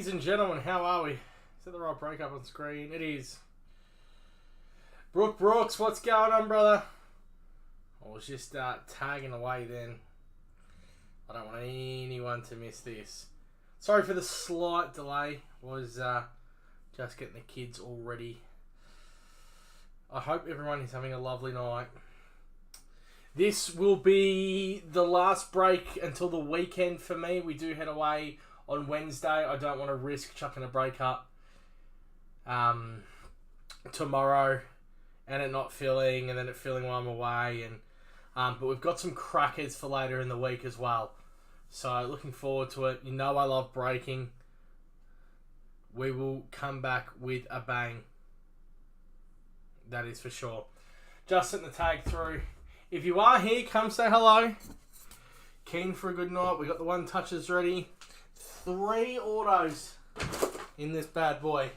Ladies and gentlemen, how are we? Is that the right breakup on screen? It is. Brooks, what's going on, brother? I was just tagging away then. I don't want anyone to miss this. Sorry for the slight delay. Was just getting the kids all ready. I hope everyone is having a lovely night. This will be the last break until the weekend for me. We do head away on Wednesday. I don't want to risk chucking a break up tomorrow and it not filling and then it filling while I'm away. But we've got some crackers for later in the week as well. So looking forward to it. You know I love breaking. We will come back with a bang. That is for sure. Just sent the tag through. If you are here, come say hello. Keen for a good night. We got the one touches ready. 3 autos in this bad boy.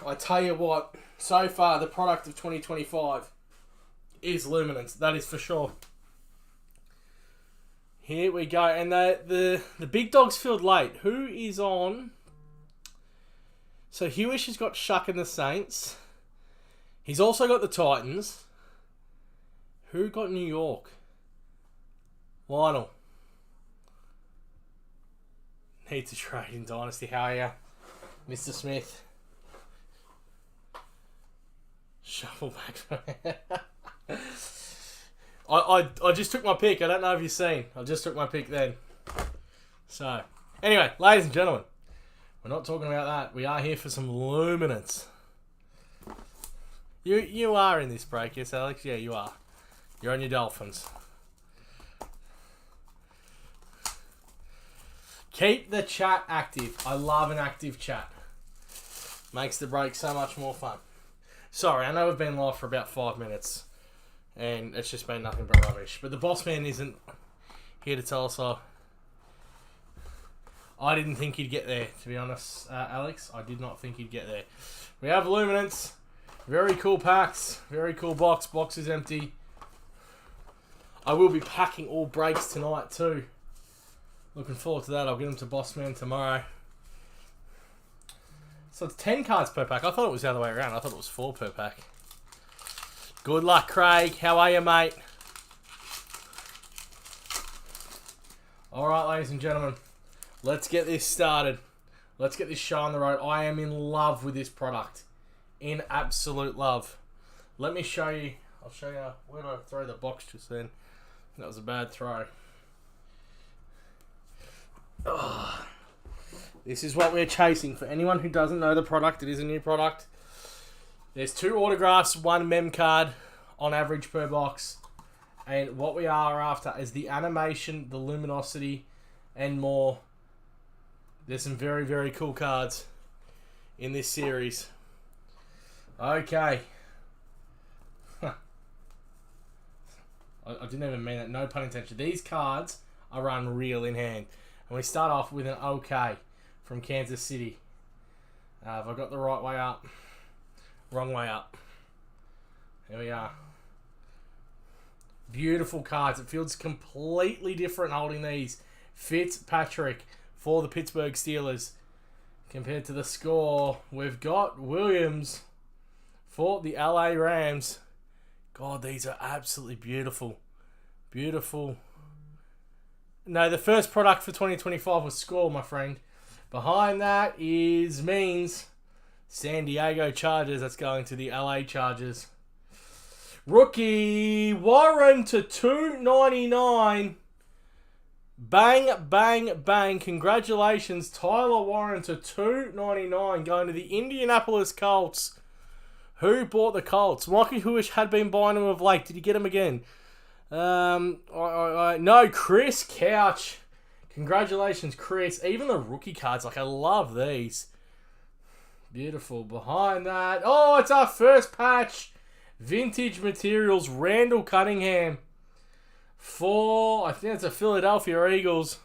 I tell you what, so far the product of 2025 is Luminance. That is for sure. Here we go. And the big dogs filled late. Who is on? So Hewish has got Shuck and the Saints. He's also got the Titans. Who got New York? Lionel. Needs a trade in Dynasty. How are you, Mr. Smith? Shuffle back. I just took my pick. I don't know if you've seen. I just took my pick then. So, anyway, ladies and gentlemen, we're not talking about that. We are here for some Luminance. You are in this break, yes, Alex? Yeah, you are. You're on your Dolphins. Keep the chat active. I love an active chat. Makes the break so much more fun. Sorry, I know we've been live for about 5 minutes. And it's just been nothing but rubbish. But the boss man isn't here to tell us all. I didn't think he'd get there, to be honest, Alex. I did not think he'd get there. We have Luminance. Very cool packs. Very cool box. Box is empty. I will be packing all breaks tonight too. Looking forward to that. I'll get them to Boss Man tomorrow. So it's 10 cards per pack. I thought it was the other way around. I thought it was 4 per pack. Good luck, Craig. How are you, mate? Alright, ladies and gentlemen. Let's get this started. Let's get this show on the road. I am in love with this product. In absolute love. Let me show you. I'll show you. Where did I throw the box just then? That was a bad throw. Oh, this is what we're chasing. For anyone who doesn't know the product, it is a new product. There's 2 autographs, 1 mem card on average per box. And what we are after is the animation, the luminosity, and more. There's some very, very cool cards in this series. Okay. I didn't even mean that. No pun intended. These cards are unreal in hand. And we start off with an OK from Kansas City. Have I got the right way up? Wrong way up. Here we are. Beautiful cards. It feels completely different holding these. Fitzpatrick for the Pittsburgh Steelers. Compared to the score, we've got Williams for the LA Rams. God, these are absolutely beautiful. Beautiful. No, the first product for 2025 was Score, my friend. Behind that is Means. San Diego Chargers. That's going to the LA Chargers. Rookie Warren to 299. Bang, bang, bang. Congratulations, Tyler Warren to 299. Going to the Indianapolis Colts. Who bought the Colts? Mikey Hewish had been buying them of late. Did he get them again? No, Chris Couch. Congratulations, Chris. Even the rookie cards, I love these. Beautiful. Behind that, oh, it's our first patch. Vintage Materials, Randall Cunningham. For, I think it's a Philadelphia Eagles.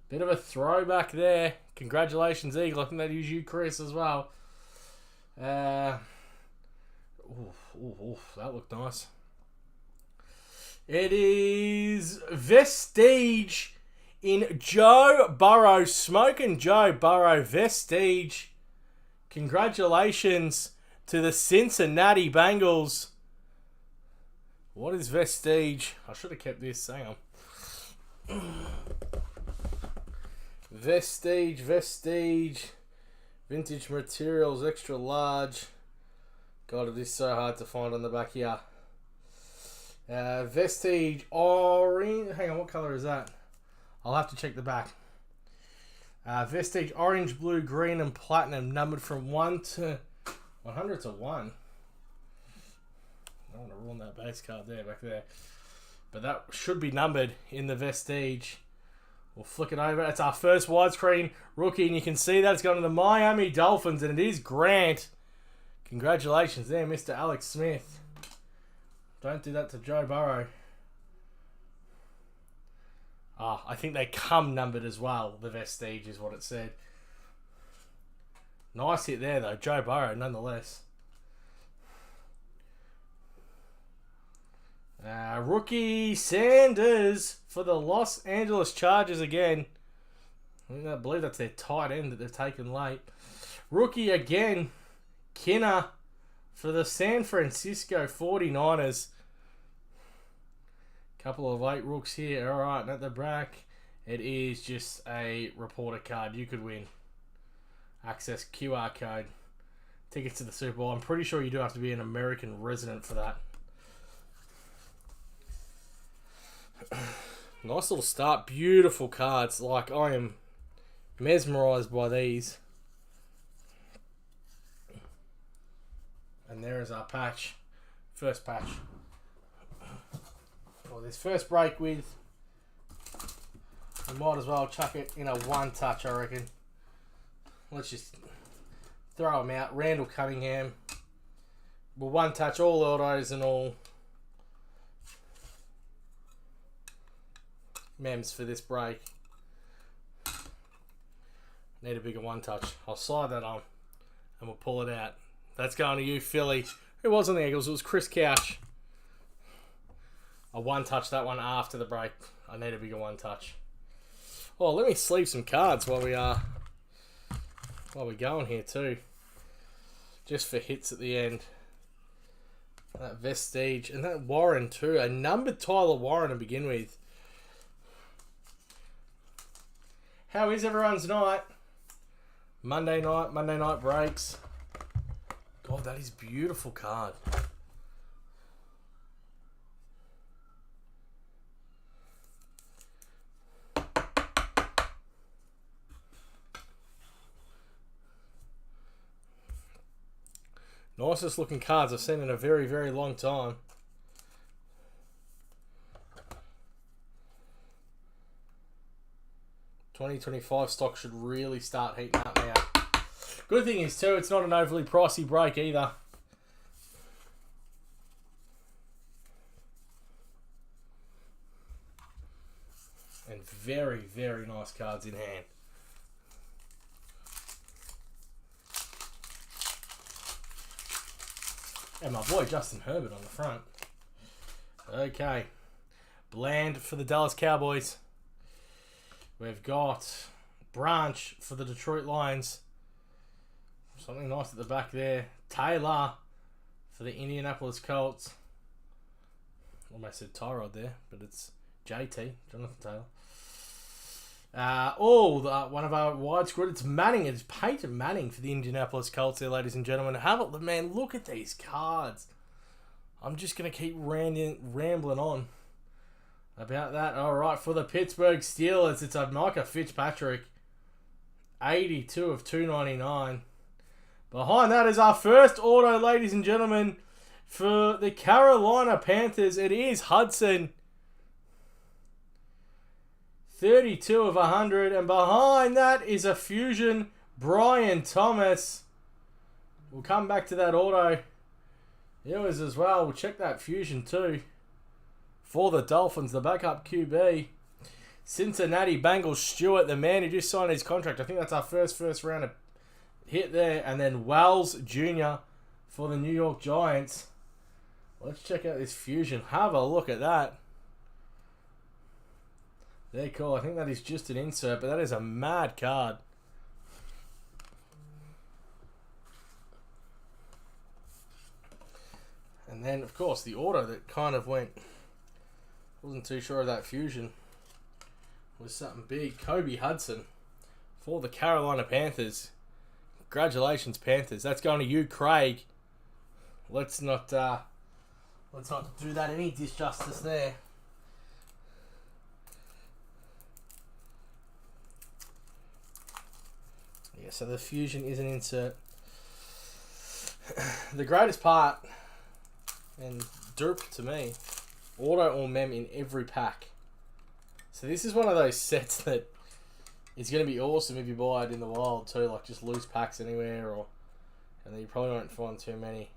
Bit of a throwback there. Congratulations, Eagle. I think that is you, Chris, as well. That looked nice. It is Vestige in Joe Burrow. Smoking Joe Burrow. Vestige. Congratulations to the Cincinnati Bengals. What is Vestige? I should have kept this. Hang on. Vestige. Vintage materials, extra large. God, it is so hard to find on the back here. Vestige orange. Hang on, what colour is that? I'll have to check the back. Vestige orange, blue, green, and platinum, numbered from 1 to 100 to 1. I don't want to ruin that base card there, back there. But that should be numbered in the Vestige. We'll flick it over. It's our first widescreen rookie, and you can see that it's gone to the Miami Dolphins, and it is Grant. Congratulations there, Mr. Alex Smith. Don't do that to Joe Burrow. I think they come numbered as well. The Vestige is what it said. Nice hit there, though. Joe Burrow, nonetheless. Rookie Sanders for the Los Angeles Chargers again. I believe that's their tight end that they've taken late. Rookie again. Kinner for the San Francisco 49ers. Couple of late rooks here. Alright, and at the back, it is just a reporter card. You could win. Access QR code. Tickets to the Super Bowl. I'm pretty sure you do have to be an American resident for that. Nice little start. Beautiful cards. Like, I am mesmerised by these. And there is our patch. First patch. For this first break with, we might as well chuck it in a one touch, I reckon. Let's just throw them out. Randall Cunningham. Well, one touch, all autos and all. Mems for this break. Need a bigger one touch. I'll slide that on and we'll pull it out. That's going to you, Philly. Who was on the Eagles? It was Chris Couch. I one touch that one after the break. I need a bigger one touch. Oh, let me sleeve some cards while we're going here too. Just for hits at the end. That Vestige and that Warren too. A numbered Tyler Warren to begin with. How is everyone's night? Monday night breaks. God, that is a beautiful card. Nicest looking cards I've seen in a very, very long time. $20.25 stock should really start heating up now. Good thing is too, it's not an overly pricey break either. And very, very nice cards in hand. And my boy Justin Herbert on the front. Okay. Bland for the Dallas Cowboys. We've got Branch for the Detroit Lions. Something nice at the back there. Taylor for the Indianapolis Colts. Almost said Tyrod there, but it's JT, Jonathan Taylor. One of our widescreen. It's Manning. It's Peyton Manning for the Indianapolis Colts there, ladies and gentlemen. Have a man, look at these cards. I'm just going to keep rambling on about that. All right, for the Pittsburgh Steelers, it's a Micah Fitzpatrick. 82 of 299. Behind that is our first auto, ladies and gentlemen, for the Carolina Panthers. It is Hudson. 32 of 100. And behind that is a Fusion Brian Thomas. We'll come back to that auto. Yours as well. We'll check that Fusion too. For the Dolphins, the backup QB. Cincinnati Bengals, Stewart, the man who just signed his contract. I think that's our first round hit there. And then Wells Jr. for the New York Giants. Let's check out this Fusion. Have a look at that. They're cool. I think that is just an insert, but that is a mad card. And then, of course, the auto that kind of went... Wasn't too sure of that fusion. Was something big. Kobe Hudson for the Carolina Panthers. Congratulations, Panthers. That's going to you, Craig. Let's not do that any disjustice there. Yeah, so the fusion is an insert. The greatest part, and derp to me, auto or mem in every pack. So this is one of those sets that is going to be awesome if you buy it in the wild too, like just loose packs anywhere, and then you probably won't find too many.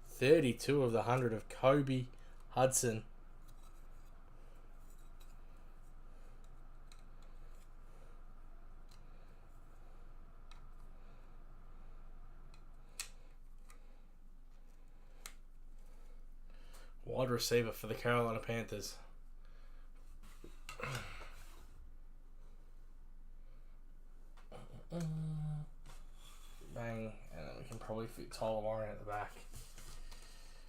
32 of the 100 of Kobe Hudson. Wide receiver for the Carolina Panthers. Bang, and then we can probably fit Tyler Warren at the back.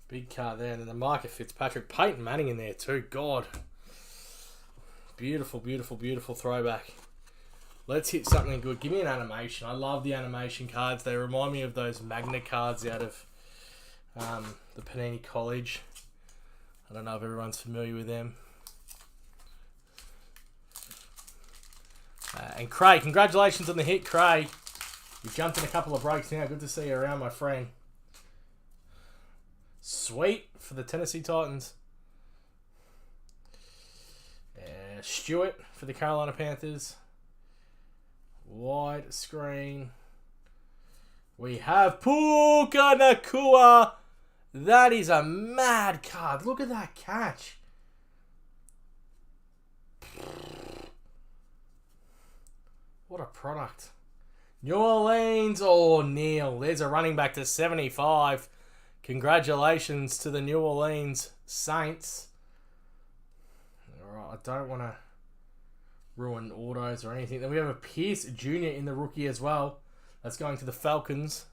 Big card there, and then the Micah Fitzpatrick. Peyton Manning in there too, God. Beautiful, beautiful, beautiful throwback. Let's hit something good. Give me an animation. I love the animation cards. They remind me of those Magna cards out of the Panini College. I don't know if everyone's familiar with them. And Craig, congratulations on the hit, Craig. You've jumped in a couple of breaks now. Good to see you around, my friend. Sweet for the Tennessee Titans. Stewart for the Carolina Panthers. Wide screen. We have Puka Nakua. That is a mad card. Look at that catch. What a product. New Orleans. Oh, Neil. There's a running back to 75. Congratulations to the New Orleans Saints. Alright, I don't want to ruin autos or anything. Then we have a Pierce Jr. in the rookie as well. That's going to the Falcons.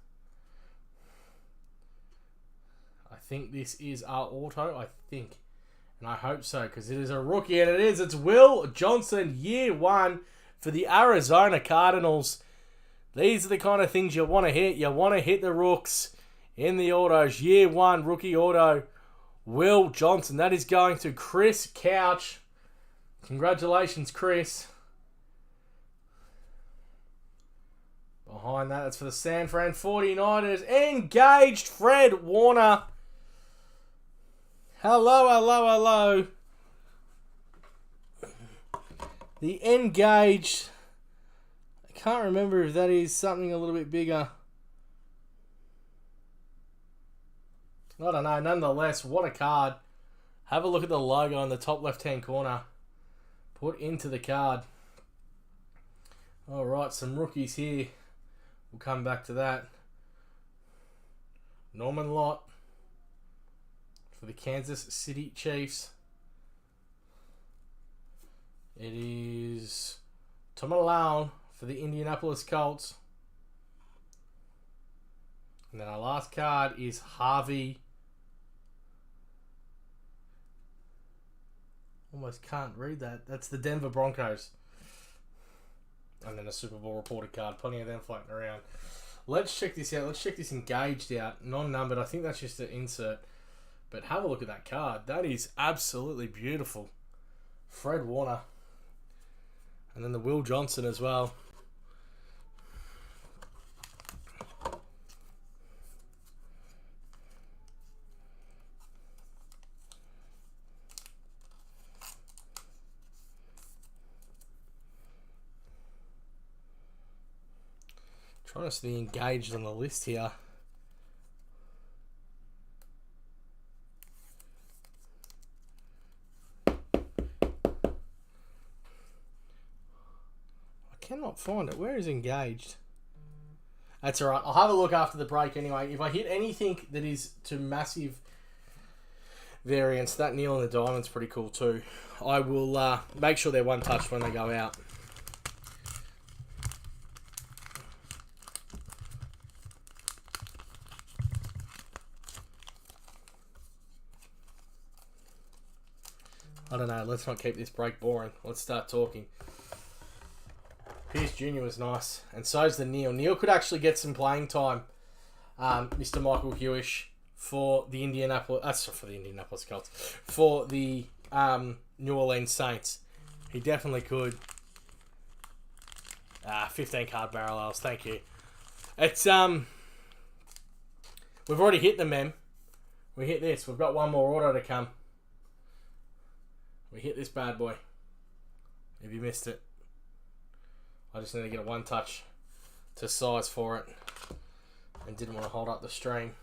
I think this is our auto. I think. And I hope so, because it is a rookie. And it is. It's Will Johnson, year 1 for the Arizona Cardinals. These are the kind of things you want to hit. You want to hit the rooks in the autos. Year 1 rookie auto. Will Johnson. That is going to Chris Couch. Congratulations, Chris. Behind that, that's for the San Fran 49ers. Engaged Fred Warner. Hello, hello, hello. The Engaged. I can't remember if that is something a little bit bigger. I don't know. Nonetheless, what a card. Have a look at the logo in the top left-hand corner. Put into the card. Alright, some rookies here. We'll come back to that. Norman Lott for the Kansas City Chiefs. It is Tom Malone for the Indianapolis Colts. And then our last card is Harvey. Almost can't read that. That's the Denver Broncos. And then a Super Bowl reported card. Plenty of them floating around. Let's check this out. Let's check this Engaged out. Non-numbered. I think that's just an insert. But have a look at that card. That is absolutely beautiful. Fred Warner. And then the Will Johnson as well. Trying to see Engaged on the list here. I cannot find it. Where is Engaged? That's alright. I'll have a look after the break anyway. If I hit anything that is to massive variants. That Neil and the Diamond's pretty cool too. I will make sure they're one touched when they go out. I don't know, let's not keep this break boring. Let's start talking. Pierce Jr. was nice, and so's the Neil. Neil could actually get some playing time, Mr. Michael Hewish, for the Indianapolis Colts, for the New Orleans Saints. He definitely could. 15 card parallels, thank you. It's we've already hit the mem. We hit this. We've got one more auto to come. We hit this bad boy. If you missed it, I just need to get a one touch to size for it, and didn't want to hold up the stream.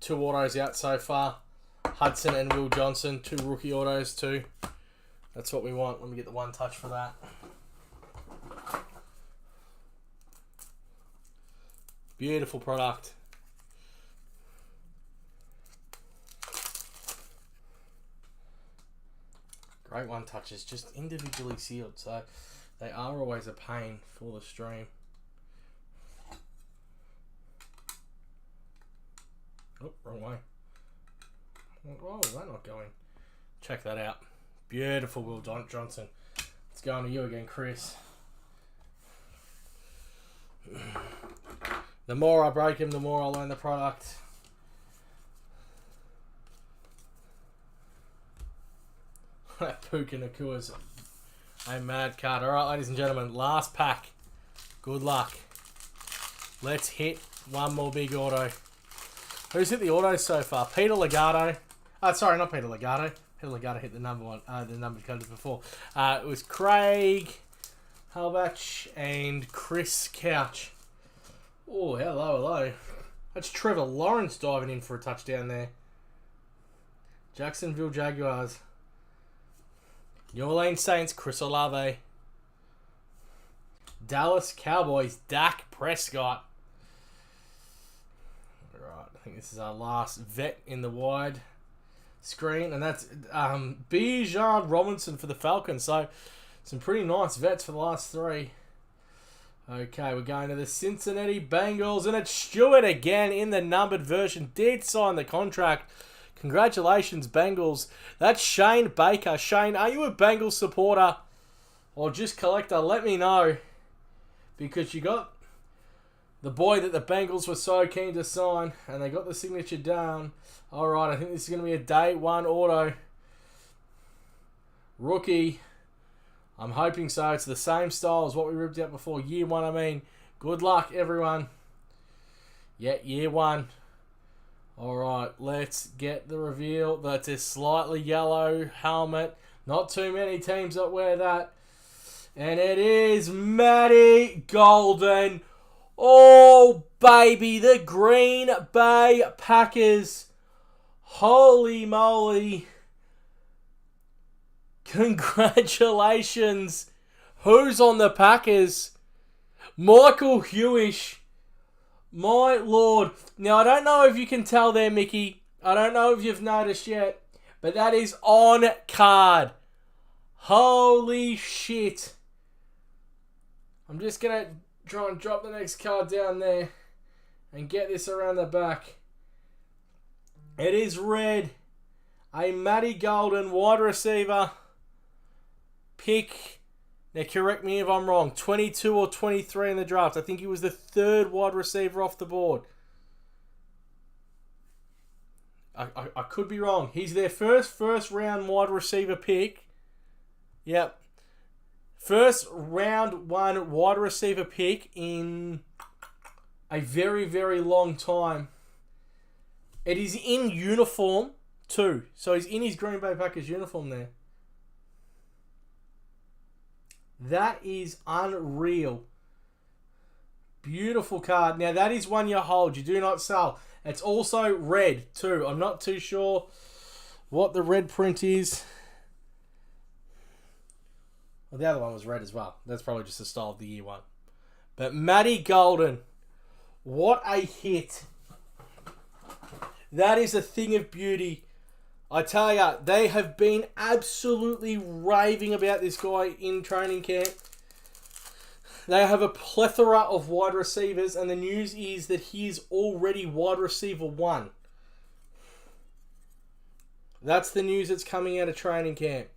2 autos out so far. Hudson and Will Johnson, 2 rookie autos too. That's what we want. Let me get the one touch for that. Beautiful product. Great one touches, just individually sealed, so they are always a pain for the stream. Oh, wrong way. Oh, they're not going. Check that out. Beautiful Will Johnson. It's going to you again, Chris. The more I break him, the more I learn the product. That Puka Nakua's a mad card. Alright, ladies and gentlemen, last pack. Good luck. Let's hit one more big auto. Who's hit the autos so far? Peter Legato. Sorry, not Peter Legato. Peter Legato hit the number one, the number coded before. It was Craig Halbach and Chris Couch. Oh, hello. That's Trevor Lawrence diving in for a touchdown there. Jacksonville Jaguars. New Orleans Saints, Chris Olave. Dallas Cowboys, Dak Prescott. Alright, I think this is our last vet in the wide screen. And that's Bijan Robinson for the Falcons. So, some pretty nice vets for the last 3. Okay, we're going to the Cincinnati Bengals. And it's Stewart again in the numbered version. Did sign the contract. Congratulations, Bengals. That's Shane Baker. Shane, are you a Bengals supporter or just collector? Let me know. Because you got the boy that the Bengals were so keen to sign, and they got the signature down. Alright, I think this is going to be a day 1 auto. Rookie. I'm hoping so. It's the same style as what we ripped out before. Year 1, I mean. Good luck, everyone. Yeah, year 1. Alright, let's get the reveal. That's a slightly yellow helmet. Not too many teams that wear that. And it is Matty Golden. Oh, baby. The Green Bay Packers. Holy moly. Congratulations. Who's on the Packers? Michael Hewish. My lord. Now, I don't know if you can tell there, Mickey. I don't know if you've noticed yet. But that is on card. Holy shit. I'm just going to try and drop the next card down there. And get this around the back. It is red. A Matty Golden wide receiver. Pick. Now, correct me if I'm wrong. 22 or 23 in the draft. I think he was the 3rd wide receiver off the board. I could be wrong. He's their first round wide receiver pick. Yep. First round 1 wide receiver pick in a very, very long time. It is in uniform too. So he's in his Green Bay Packers uniform there. That is unreal. Beautiful card. Now, that is one you hold. You do not sell. It's also red, too. I'm not too sure what the red print is. Well, the other one was red as well. That's probably just the style of the year 1. But Matty Golden. What a hit. That is a thing of beauty. I tell ya, they have been absolutely raving about this guy in training camp. They have a plethora of wide receivers, and the news is that he is already wide receiver 1. That's the news that's coming out of training camp.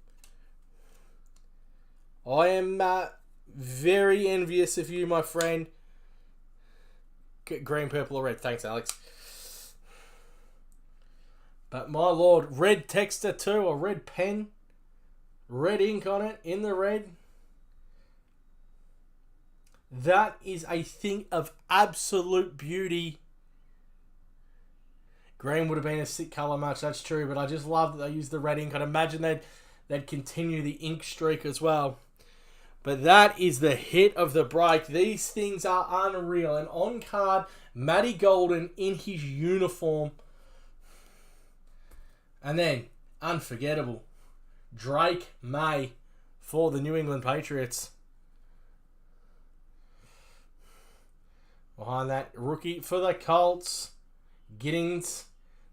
I am very envious of you, my friend. Green, purple, or red. Thanks, Alex. But my lord, red texture too, a red pen. Red ink on it, in the red. That is a thing of absolute beauty. Green would have been a sick colour match, that's true, but I just love that they used the red ink. I'd imagine they'd continue the ink streak as well. But that is the hit of the break. These things are unreal. And on card, Matty Golden in his uniform. And then, unforgettable, Drake May for the New England Patriots. Behind that, rookie for the Colts, Giddings.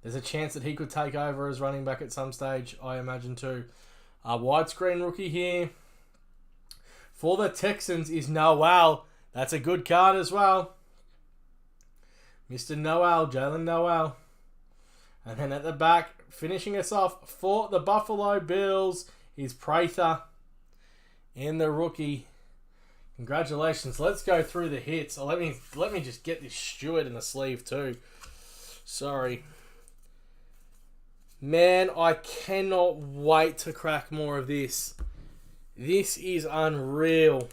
There's a chance that he could take over as running back at some stage, I imagine too. A widescreen rookie here. For the Texans is Noel. That's a good card as well. Mr. Noel, Jalen Noel. And then at the back, finishing us off for the Buffalo Bills is Prather in the rookie. Congratulations. Let's go through the hits. Oh, let me just get this Stewart in the sleeve too. Sorry. Man, I cannot wait to crack more of this. This is unreal.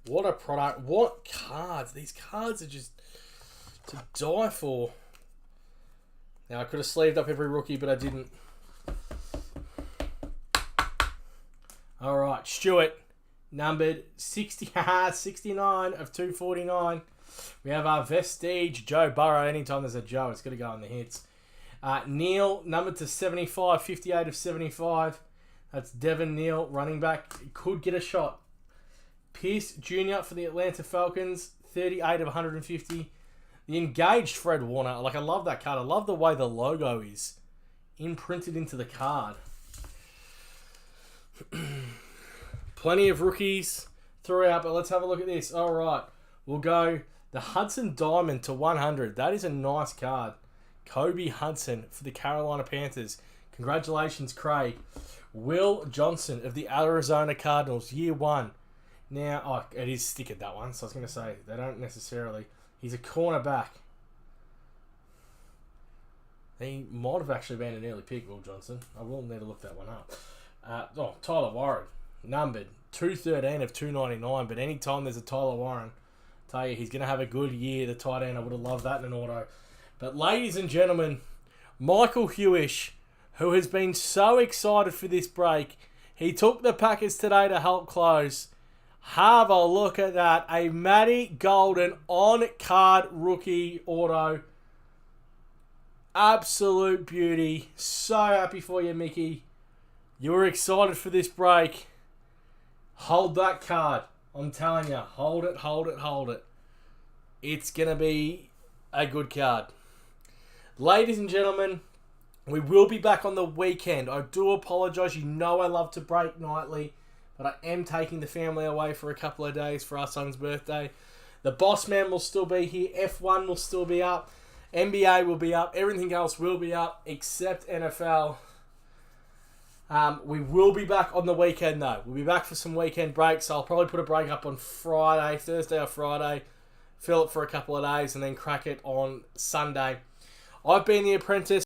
What a product. What cards. These cards are just to die for. Now, I could have sleeved up every rookie, but I didn't. Alright, Stewart. Numbered 69 of 249. We have our Vestige, Joe Burrow. Anytime there's a Joe, it's going to go in the hits. Neal, numbered to 75, 58 of 75. That's Devin Neal, running back. Could get a shot. Pierce Jr. for the Atlanta Falcons, 38 of 150. The engaged Fred Warner. Like, I love that card. I love the way the logo is imprinted into the card. Plenty of rookies throughout, but let's have a look at this. All right, we'll go the Hudson Diamond to 100. That is a nice card. Kobe Hudson for the Carolina Panthers. Congratulations, Craig. Will Johnson of the Arizona Cardinals, year 1. Now, it is stickered, that one, so I was going to say, they don't necessarily. He's a cornerback. He might have actually been an early pick, Will Johnson. I will need to look that one up. Tyler Warren, numbered 213 of 299, but anytime there's a Tyler Warren, I tell you, he's going to have a good year, the tight end. I would have loved that in an auto. But ladies and gentlemen, Michael Hewish, who has been so excited for this break, he took the Packers today to help close. Have a look at that. A Matty Golden on-card rookie auto. Absolute beauty. So happy for you, Mickey. You were excited for this break. Hold that card. I'm telling you. Hold it, hold it, hold it. It's going to be a good card. Ladies and gentlemen, we will be back on the weekend. I do apologise. You know I love to break nightly, but I am taking the family away for a couple of days for our son's birthday. The Boss Man will still be here. F1 will still be up. NBA will be up. Everything else will be up except NFL. We will be back on the weekend though. We'll be back for some weekend breaks. So I'll probably put a break up on Friday, Thursday or Friday. Fill it for a couple of days and then crack it on Sunday. I've been The Apprentice.